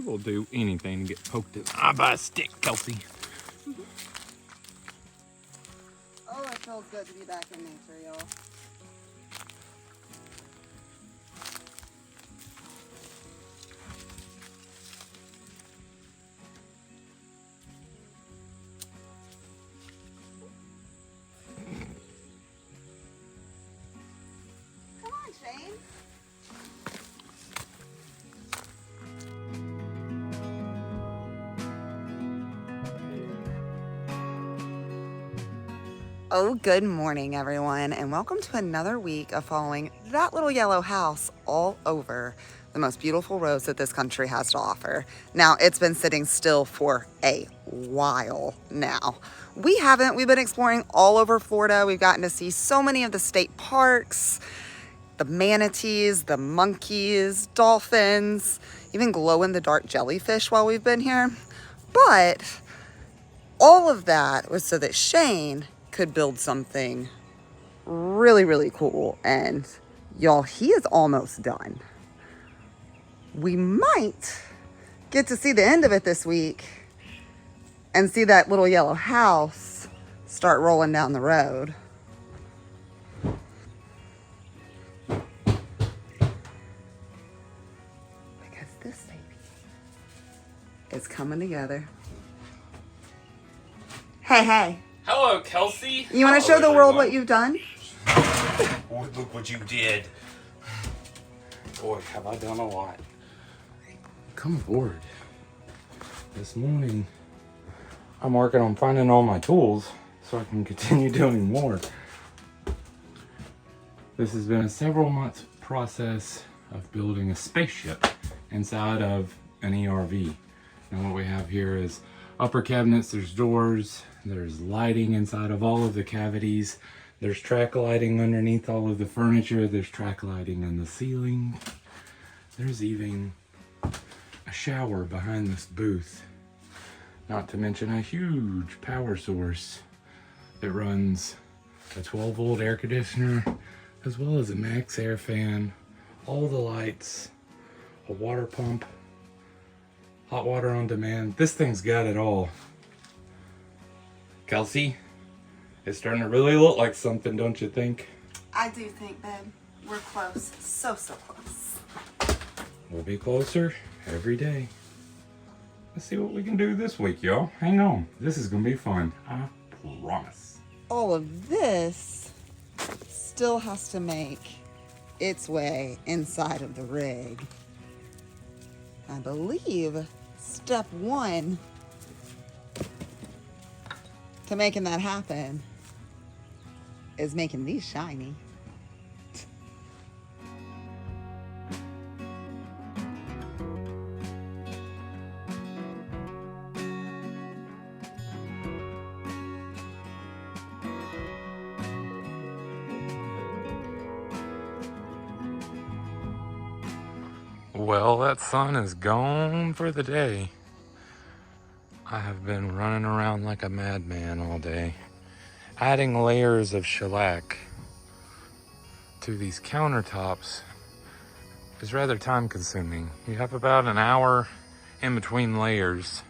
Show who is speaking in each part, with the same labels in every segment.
Speaker 1: will do anything to get poked in the eye by a stick, Kelsey.
Speaker 2: Oh, it feels good to be back in nature, y'all. Come on, Shane. Oh, good morning, everyone, and welcome to another week of following that little yellow house all over the most beautiful roads that this country has to offer. Now, it's been sitting still for a while now. We've been exploring all over Florida. We've gotten to see so many of the state parks, the manatees, the monkeys, dolphins, even glow-in-the-dark jellyfish while we've been here. But all of that was so that Shane could build something really, really cool. And y'all, he is almost done. We might get to see the end of it this week and see that little yellow house start rolling down the road. Because this baby is coming together. Hey.
Speaker 1: Hello, Kelsey.
Speaker 2: You want to show the world what you've done?
Speaker 1: Boy, look what you did. Boy, have I done a lot. Come aboard. This morning, I'm working on finding all my tools so I can continue doing more. This has been a several month process of building a spaceship inside of an ERV. And what we have here is upper cabinets, there's doors, there's lighting inside of all of the cavities, there's track lighting underneath all of the furniture, there's track lighting in the ceiling, there's even a shower behind this booth, not to mention a huge power source that runs a 12-volt air conditioner as well as a max air fan, all the lights, a water pump, hot water on demand. This thing's got it all. Kelsey, it's starting to really look like something, don't you think?
Speaker 2: I do think, babe, we're close. So close.
Speaker 1: We'll be closer every day. Let's see what we can do this week, y'all. Hang on. This is gonna be fun. I promise.
Speaker 2: All of this still has to make its way inside of the rig. I believe step one to making that happen is making these shiny.
Speaker 1: Well, that sun is gone for the day. I have been running around like a madman all day, adding layers of shellac to these countertops is rather time consuming. You have about an hour in between layers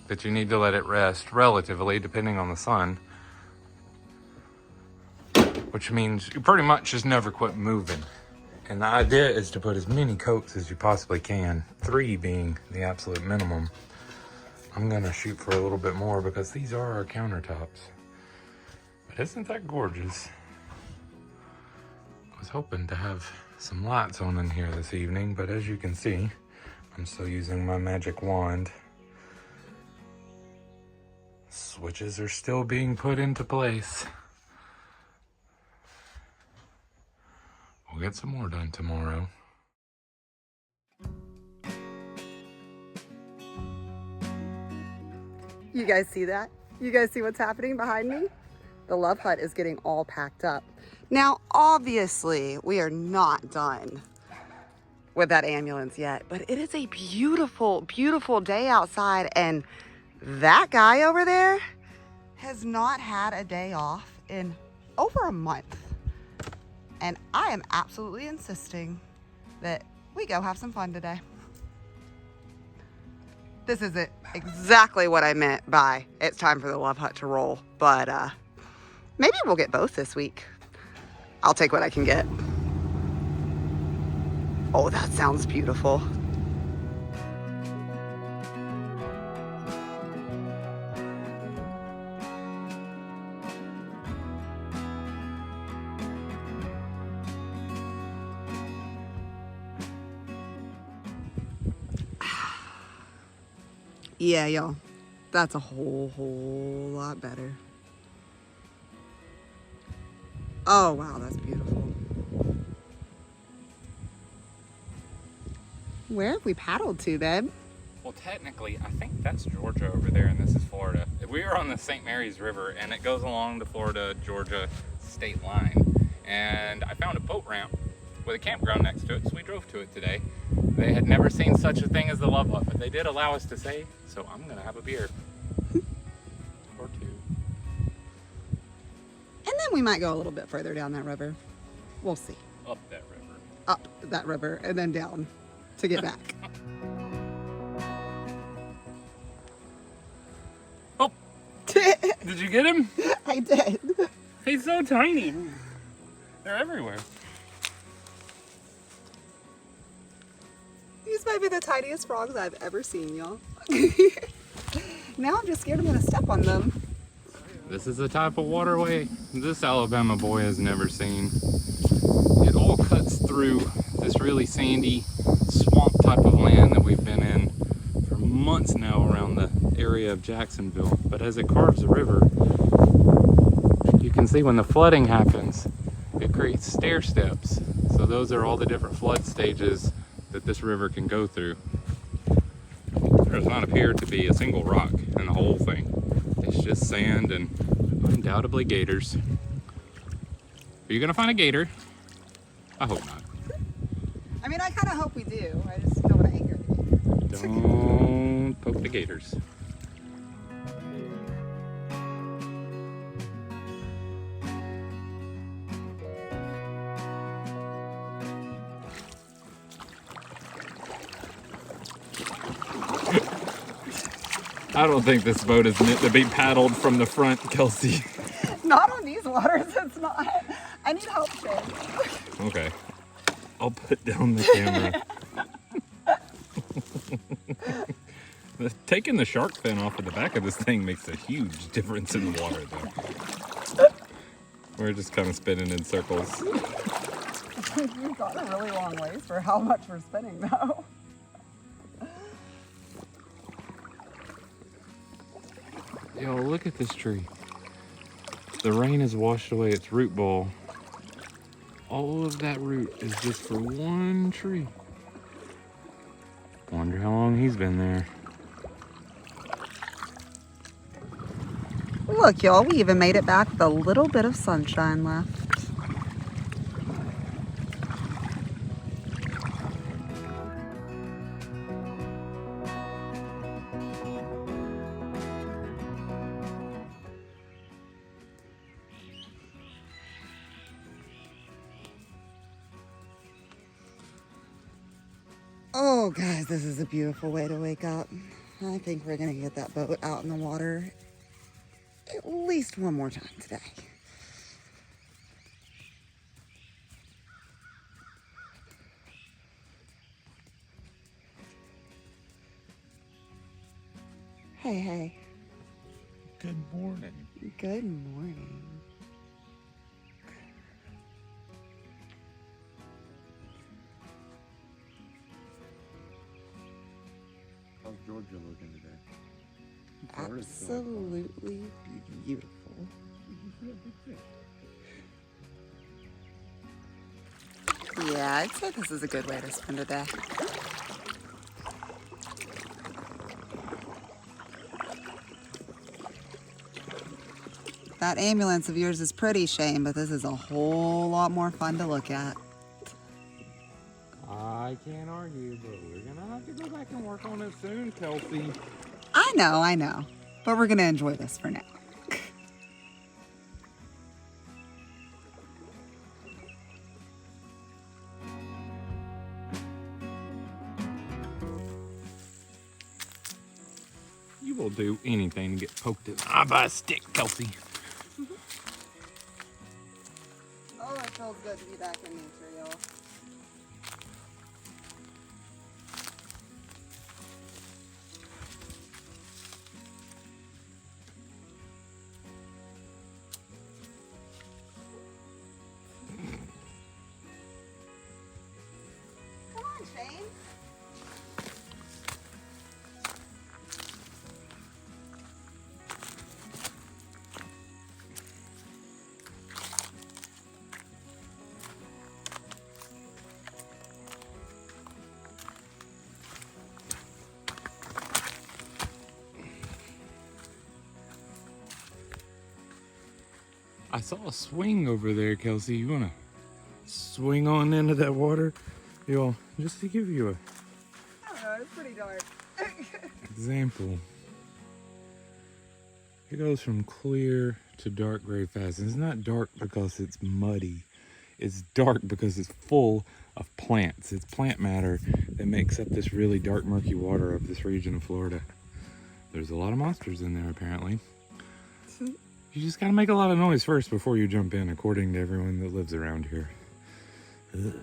Speaker 1: that you need to let it rest relatively, depending on the sun, which means you pretty much just never quit moving. And the idea is to put as many coats as you possibly can, 3 being the absolute minimum. I'm gonna shoot for a little bit more because these are our countertops. But isn't that gorgeous? I was hoping to have some lights on in here this evening, but as you can see, I'm still using my magic wand. Switches are still being put into place. We'll get some more done tomorrow.
Speaker 2: You guys see that? You guys see what's happening behind me? The Love Hut is getting all packed up. Now, obviously, we are not done with that ambulance yet, but it is a beautiful, beautiful day outside, and that guy over there has not had a day off in over a month. And I am absolutely insisting that we go have some fun today. This isn't exactly what I meant by it's time for the love hut to roll, but maybe we'll get both this week. I'll take what I can get. Oh, that sounds beautiful. Yeah, y'all, that's a whole lot better. Oh, wow, that's beautiful. Where have we paddled to, babe?
Speaker 1: Well, technically, I think that's Georgia over there, and this is Florida. We are on the St. Mary's River, and it goes along the Florida-Georgia state line. And I found a boat ramp with a campground next to it, so we drove to it today. They had never seen such a thing as the Love Hut, but they did allow us to stay, so I'm gonna have a beer. Or two.
Speaker 2: And then we might go a little bit further down that river. We'll see.
Speaker 1: Up that river.
Speaker 2: Up that river and then down to get back.
Speaker 1: Oh! Did you get him?
Speaker 2: I did.
Speaker 1: He's so tiny. They're everywhere.
Speaker 2: These might be the tiniest frogs I've ever seen, y'all. Now I'm just scared I'm gonna step on them.
Speaker 1: This is the type of waterway this Alabama boy has never seen. It all cuts through this really sandy swamp type of land that we've been in for months now around the area of Jacksonville. But as it carves the river, you can see when the flooding happens, it creates stair steps. So those are all the different flood stages that this river can go through. There does not appear to be a single rock in the whole thing. It's just sand and undoubtedly gators. Are you gonna find a gator? I hope not.
Speaker 2: I mean, I kind of hope we do. I just don't want to anger the gator.
Speaker 1: Don't poke the gators. I don't think this boat is meant to be paddled from the front, Kelsey.
Speaker 2: Not on these waters, it's not. I need help, Shay.
Speaker 1: Okay. I'll put down the camera. Taking the shark fin off of the back of this thing makes a huge difference in the water, though. We're just kind of spinning in circles.
Speaker 2: We've got a really long ways for how much we're spinning, though.
Speaker 1: Yo, look at this tree. The rain has washed away its root ball. All of that root is just for one tree. Wonder how long he's been there.
Speaker 2: Look, y'all, we even made it back with a little bit of sunshine left. Oh, guys, this is a beautiful way to wake up. I think we're gonna get that boat out in the water at least one more time today. Hey, hey.
Speaker 1: Good morning.
Speaker 2: Good morning.
Speaker 1: How's Georgia looking today?
Speaker 2: Absolutely beautiful. Yeah, I'd say this is a good way to spend a day. That ambulance of yours is pretty, Shane, but this is a whole lot more fun to look at.
Speaker 1: I can't argue, but we're gonna have to go back and work on it soon, Kelsey.
Speaker 2: I know, but we're gonna enjoy this for now.
Speaker 1: will do anything to get poked in the eye by a stick, Kelsey.
Speaker 2: Oh, it feels good to be back in nature, y'all. Come on, Shane.
Speaker 1: I saw a swing over there, Kelsey. You wanna swing on into that water? You'll just to give you a
Speaker 2: I don't know, it's pretty dark.
Speaker 1: example. It goes from clear to dark very fast. And it's not dark because it's muddy. It's dark because it's full of plants. It's plant matter that makes up this really dark, murky water of this region of Florida. There's a lot of monsters in there, apparently. You just gotta make a lot of noise first before you jump in, according to everyone that lives around here. Ugh.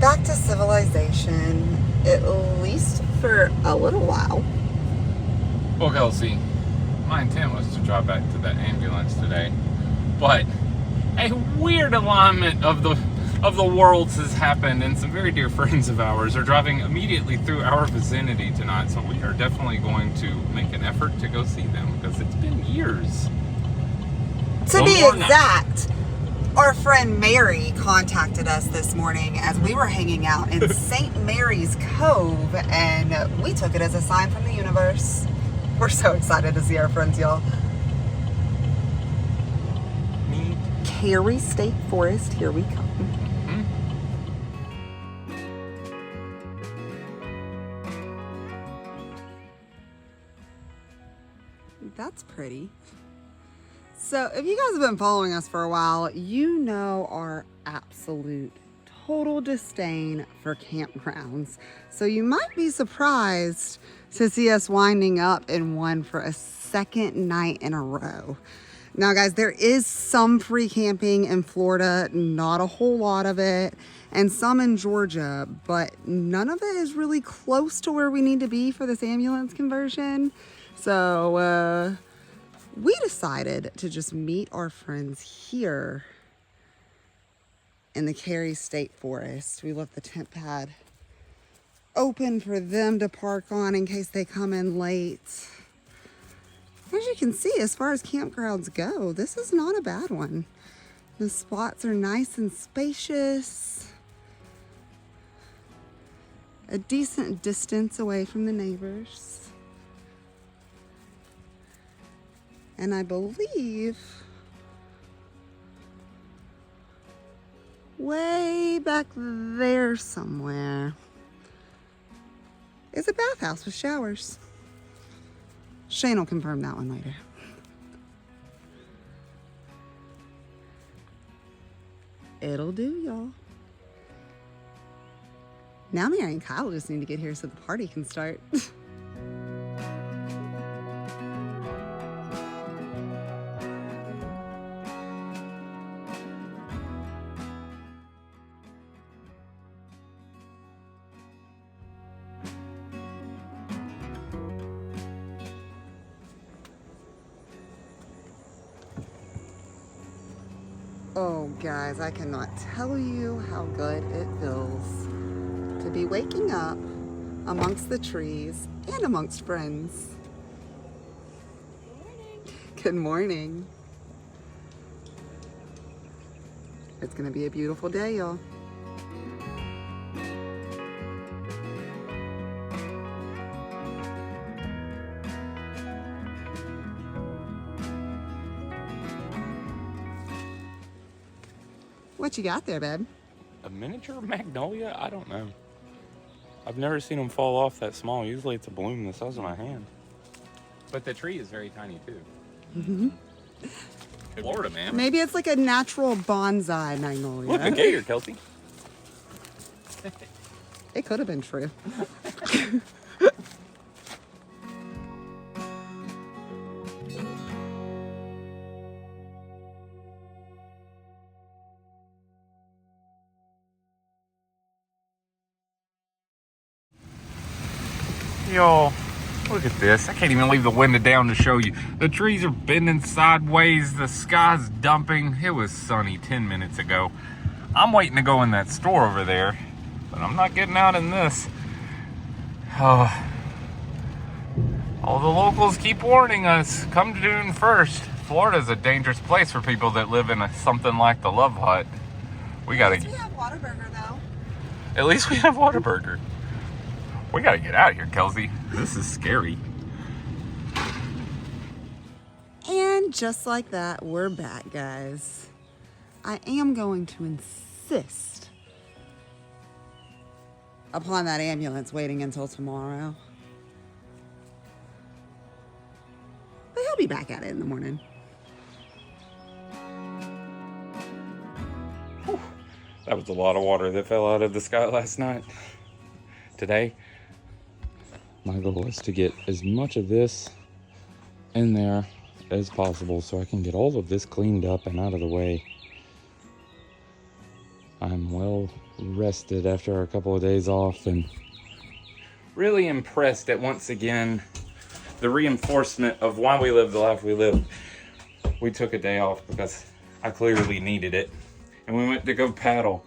Speaker 2: Back to civilization, at least for a little while.
Speaker 1: Well, Kelsey, my intent was to drive back to that ambulance today, but a weird alignment of the worlds has happened, and some very dear friends of ours are driving immediately through our vicinity tonight, so we are definitely going to make an effort to go see them, because it's been years.
Speaker 2: To be exact, our friend Mary contacted us this morning as we were hanging out in St. Mary's Cove, and we took it as a sign from the universe. We're so excited to see our friends, y'all.
Speaker 1: Me.
Speaker 2: Cary State Forest, here we come. That's pretty. So if you guys have been following us for a while, you know our absolute total disdain for campgrounds. So you might be surprised to see us winding up in one for a second night in a row. Now guys, there is some free camping in Florida, not a whole lot of it, and some in Georgia, but none of it is really close to where we need to be for this ambulance conversion. So we decided to just meet our friends here in the Cary State Forest. We left the tent pad open for them to park on in case they come in late. As you can see, as far as campgrounds go, this is not a bad one. The spots are nice and spacious. A decent distance away from the neighbors. And I believe way back there somewhere is a bathhouse with showers. Shane will confirm that one later. It'll do, y'all. Now Mary and Kyle just need to get here so the party can start. Oh, guys, I cannot tell you how good it feels to be waking up amongst the trees and amongst friends. Good morning. It's gonna be a beautiful day, y'all. What you got there, babe?
Speaker 1: A miniature magnolia? I don't know. I've never seen them fall off that small. Usually it's a bloom the size of my hand. But the tree is very tiny too. Florida, man.
Speaker 2: Maybe it's like a natural bonsai magnolia.
Speaker 1: Look, a gator, Kelsey.
Speaker 2: It could have been true.
Speaker 1: Y'all, look at this. I can't even leave the window down to show you. The trees are bending sideways. The sky's dumping. It was sunny 10 minutes ago. I'm waiting to go in that store over there, but I'm not getting out in this. All the locals keep warning us, come June 1st, Florida's a dangerous place for people that live in something like the Love Hut. We gotta.
Speaker 2: At least we have Whataburger, though.
Speaker 1: At least we have Whataburger. We gotta get out of here, Kelsey. This is scary.
Speaker 2: And just like that, we're back, guys. I am going to insist upon that ambulance waiting until tomorrow. But he'll be back at it in the morning.
Speaker 1: Whew. That was a lot of water that fell out of the sky last night. Today, my goal is to get as much of this in there as possible so I can get all of this cleaned up and out of the way. I'm well rested after a couple of days off and really impressed at once again the reinforcement of why we live the life we live. We took a day off because I clearly needed it, and we went to go paddle,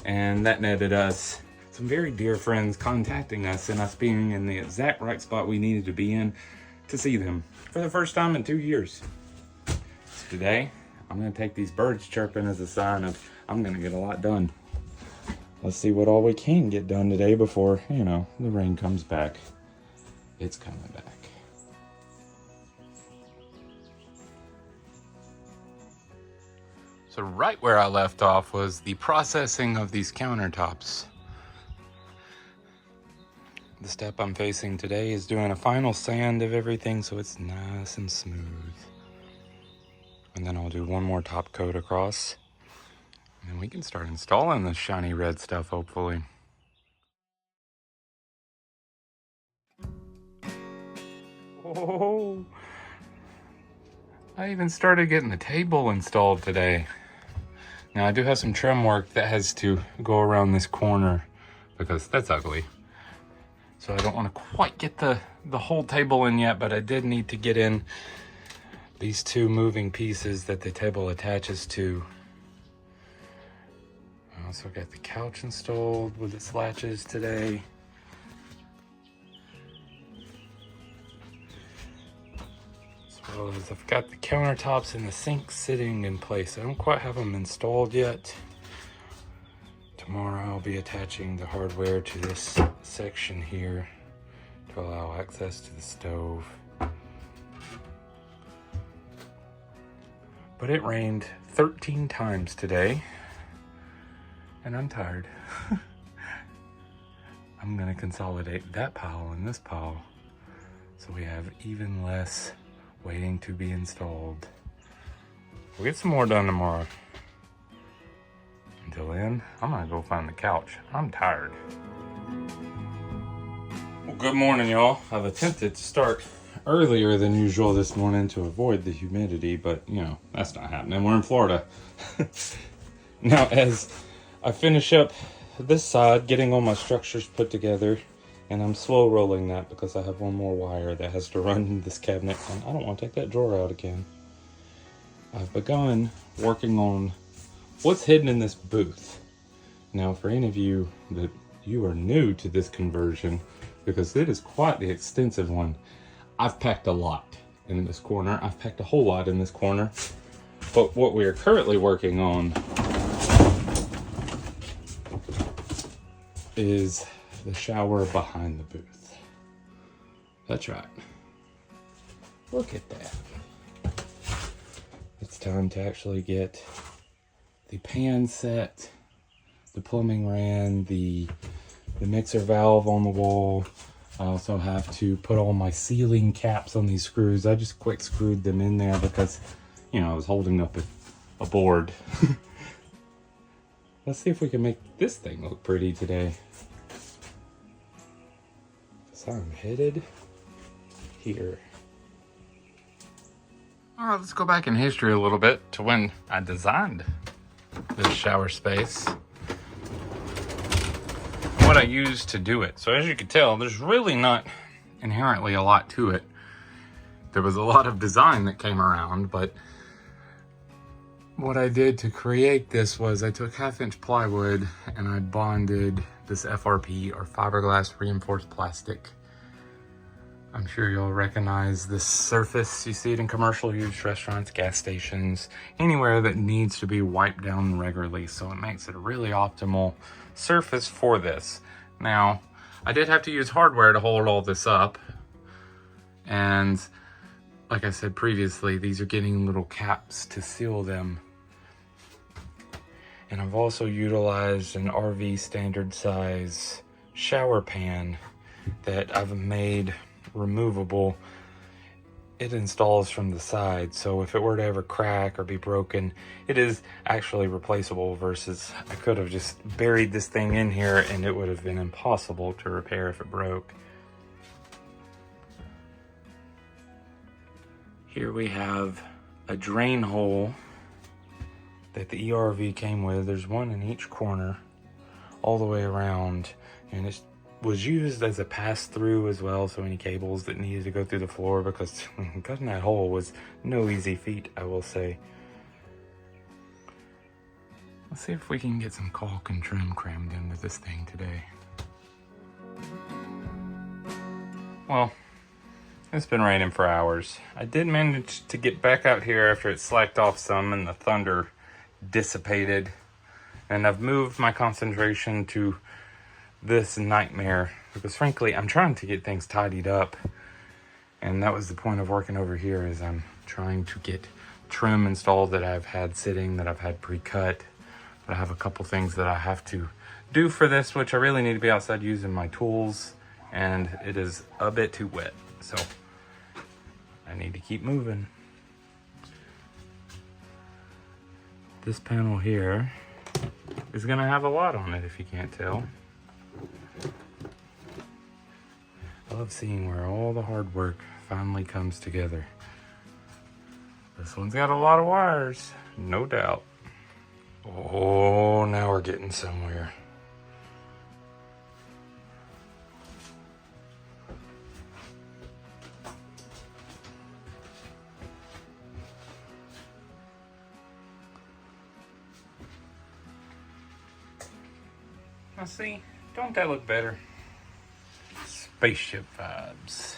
Speaker 1: and that netted us some very dear friends contacting us and us being in the exact right spot we needed to be in to see them for the first time in 2 years. So today, I'm gonna take these birds chirping as a sign of I'm gonna get a lot done. Let's see what all we can get done today before, you know, the rain comes back. It's coming back. So right where I left off was the processing of these countertops. The step I'm facing today is doing a final sand of everything so it's nice and smooth. And then I'll do one more top coat across. And then we can start installing the shiny red stuff, hopefully. Oh, I even started getting the table installed today. Now I do have some trim work that has to go around this corner because that's ugly. So I don't want to quite get the whole table in yet, but I did need to get in these two moving pieces that the table attaches to. I also got the couch installed with its latches today. As well as I've got the countertops and the sink sitting in place. I don't quite have them installed yet. Tomorrow I'll be attaching the hardware to this section here to allow access to the stove. But it rained 13 times today, and I'm tired. I'm gonna consolidate that pile and this pile so we have even less waiting to be installed. We'll get some more done tomorrow. Until then, I'm gonna go find the couch. I'm tired. Well, good morning, y'all. I've attempted to start earlier than usual this morning to avoid the humidity, but you know, that's not happening. We're in Florida. Now, as I finish up this side, getting all my structures put together, and I'm slow rolling that because I have one more wire that has to run in this cabinet, and I don't want to take that drawer out again. I've begun working on what's hidden in this booth. Now, for any of you that you are new to this conversion, because it is quite the extensive one, I've packed a lot in this corner. I've packed a whole lot in this corner. But what we are currently working on is the shower behind the booth. That's right. Look at that. It's time to actually get the pan set, the plumbing ran, the mixer valve on the wall. I also have to put all my ceiling caps on these screws. I just quick screwed them in there because, you know, I was holding up a board. Let's see if we can make this thing look pretty today. So I'm headed here. All right, let's go back in history a little bit to when I designed this shower space. What I used to do it. So as you can tell, there's really not inherently a lot to it. There was a lot of design that came around, but what I did to create this was I took 1/2-inch plywood and I bonded this FRP, or fiberglass reinforced plastic. I'm sure you'll recognize this surface. You see it in commercial use, restaurants, gas stations, anywhere that needs to be wiped down regularly. So it makes it a really optimal surface for this. Now, I did have to use hardware to hold all this up. And like I said previously, these are getting little caps to seal them. And I've also utilized an RV standard size shower pan that I've made removable. It installs from the side, so if it were to ever crack or be broken, it is actually replaceable, versus I could have just buried this thing in here and it would have been impossible to repair if it broke. Here we have a drain hole that the ERV came with. There's one in each corner all the way around, and it was used as a pass-through as well, so any cables that needed to go through the floor, because cutting that hole was no easy feat, I will say. Let's see if we can get some caulk and trim crammed into this thing today. Well, it's been raining for hours. I did manage to get back out here after it slacked off some and the thunder dissipated, and I've moved my concentration to this nightmare because frankly I'm trying to get things tidied up, and that was the point of working over here, is I'm trying to get trim installed that I've had sitting, that I've had pre-cut. But I have a couple things that I have to do for this, which I really need to be outside using my tools, and it is a bit too wet, so I need to keep moving. This panel here is gonna have a lot on it, if you can't tell. I love seeing where all the hard work finally comes together. This one's got a lot of wires, no doubt. Oh, now we're getting somewhere. Now see, don't that look better? Spaceship vibes.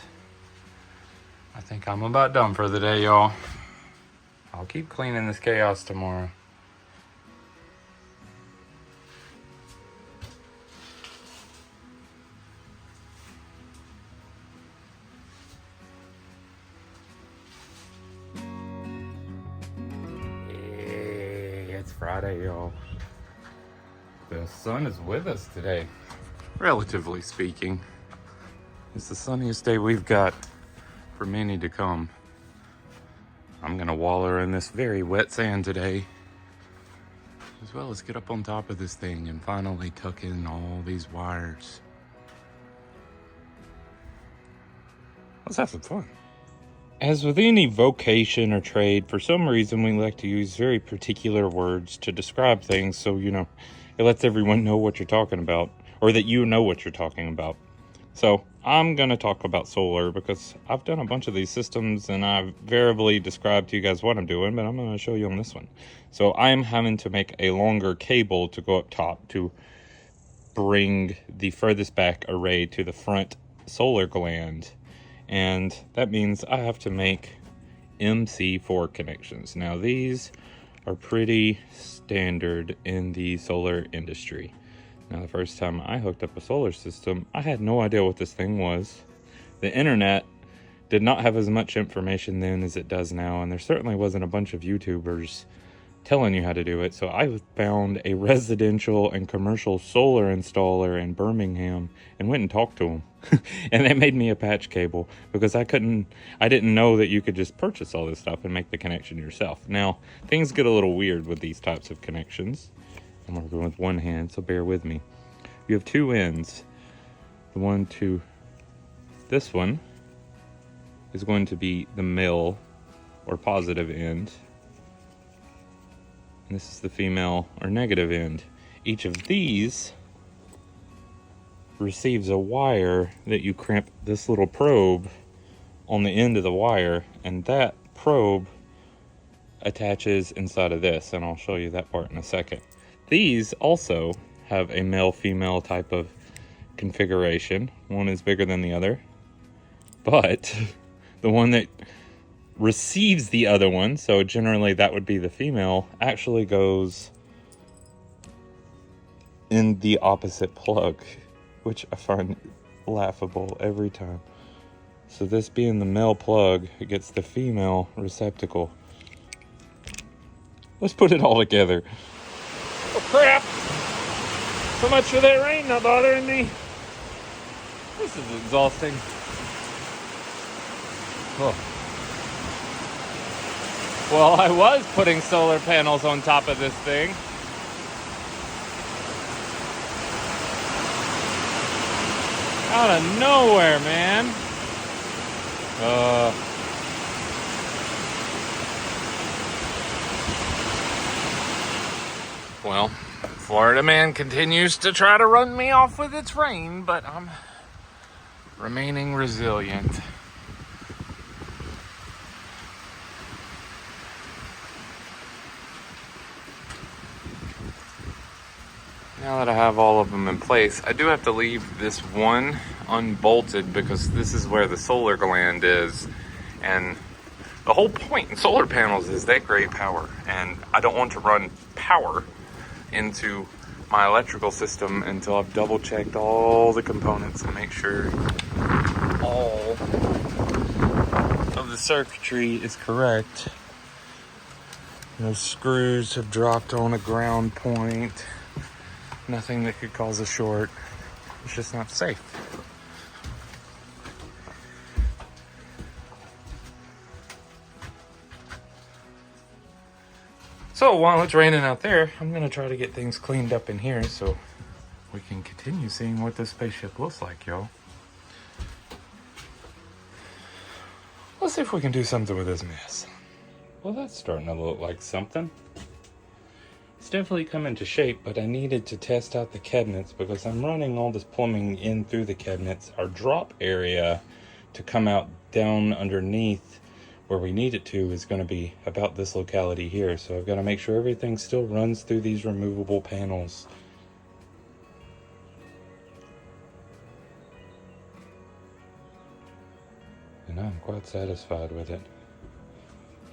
Speaker 1: I think I'm about done for the day, y'all. I'll keep cleaning this chaos tomorrow. It's Friday, y'all. The sun is with us today, relatively speaking. It's the sunniest day we've got for many to come. I'm gonna waller in this very wet sand today, as well as get up on top of this thing and finally tuck in all these wires. Let's have some fun. As with any vocation or trade, for some reason we like to use very particular words to describe things, so it lets everyone know what you're talking about, or that you know what you're talking about. So I'm going to talk about solar because I've done a bunch of these systems and I've variably described to you guys what I'm doing, but I'm going to show you on this one. So I'm having to make a longer cable to go up top to bring the furthest back array to the front solar gland. And that means I have to make MC4 connections. Now these are pretty standard in the solar industry. Now the first time I hooked up a solar system, I had no idea what this thing was. The internet did not have as much information then as it does now, and there certainly wasn't a bunch of YouTubers telling you how to do it. So I found a residential and commercial solar installer in Birmingham and went and talked to them. And they made me a patch cable because I didn't know that you could just purchase all this stuff and make the connection yourself. Now, things get a little weird with these types of connections. I'm working with one hand, so bear with me. You have two ends. The one to this one is going to be the male or positive end. And this is the female or negative end. Each of these receives a wire that you crimp this little probe on the end of the wire, and that probe attaches inside of this, and I'll show you that part in a second. These also have a male-female type of configuration. One is bigger than the other, but the one that receives the other one, so generally that would be the female, actually goes in the opposite plug, which I find laughable every time. So this being the male plug, it gets the female receptacle. Let's put it all together. Oh crap! So much for that rain not bothering me. This is exhausting. Oh. Well, I was putting solar panels on top of this thing. Out of nowhere, man. Well, Florida man continues to try to run me off with its rain, but I'm remaining resilient. Now that I have all of them in place, I do have to leave this one unbolted because this is where the solar gland is. And the whole point in solar panels is they create power. And I don't want to run power into my electrical system until I've double checked all the components and make sure all of the circuitry is correct. No screws have dropped on a ground point. Nothing that could cause a short. It's just not safe. So while it's raining out there, I'm gonna try to get things cleaned up in here so we can continue seeing what this spaceship looks like, y'all. Let's see if we can do something with this mess. Well, that's starting to look like something. It's definitely coming to shape, but I needed to test out the cabinets because I'm running all this plumbing in through the cabinets. Our drop area to come out down underneath where we need it to is going to be about this locality here. So I've got to make sure everything still runs through these removable panels. And I'm quite satisfied with it.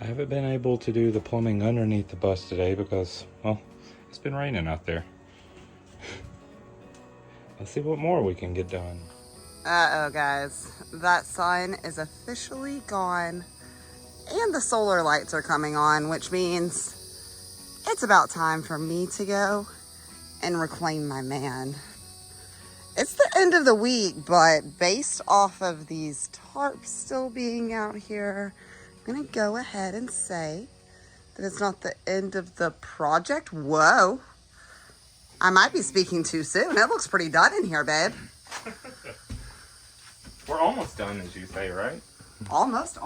Speaker 1: I haven't been able to do the plumbing underneath the bus today because, well, it's been raining out there. Let's see what more we can get done.
Speaker 2: Uh-oh, guys. That sun is officially gone, and the solar lights are coming on, which means it's about time for me to go and reclaim my man. It's the end of the week, but based off of these tarps still being out here, I'm gonna go ahead and say that it's not the end of the project. Whoa. I might be speaking too soon. It looks pretty done in here, babe.
Speaker 1: We're almost done, as you say, right?
Speaker 2: Almost.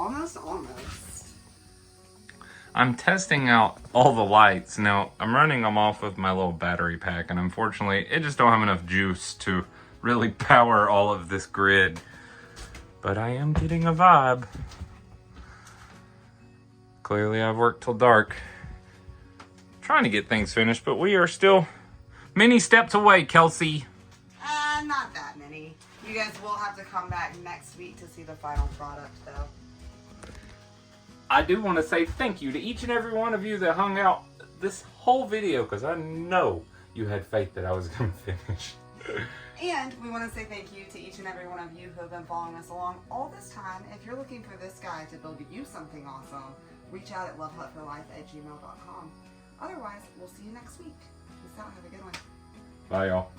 Speaker 1: I'm testing out all the lights. Now, I'm running them off of my little battery pack, and unfortunately, it just don't have enough juice to really power all of this grid. But I am getting a vibe. Clearly, I've worked till dark. Trying to get things finished, but we are still many steps away, Kelsey.
Speaker 2: Not that many. You guys will have to come back next week to see the final product, though.
Speaker 1: I do want to say thank you to each and every one of you that hung out this whole video, because I know you had faith that I was going to finish.
Speaker 2: And we want to say thank you to each and every one of you who have been following us along all this time. If you're looking for this guy to build you something awesome, reach out at lovehutforlife@gmail.com. Otherwise, we'll see you next week. Peace out. Have a good one.
Speaker 1: Bye, y'all.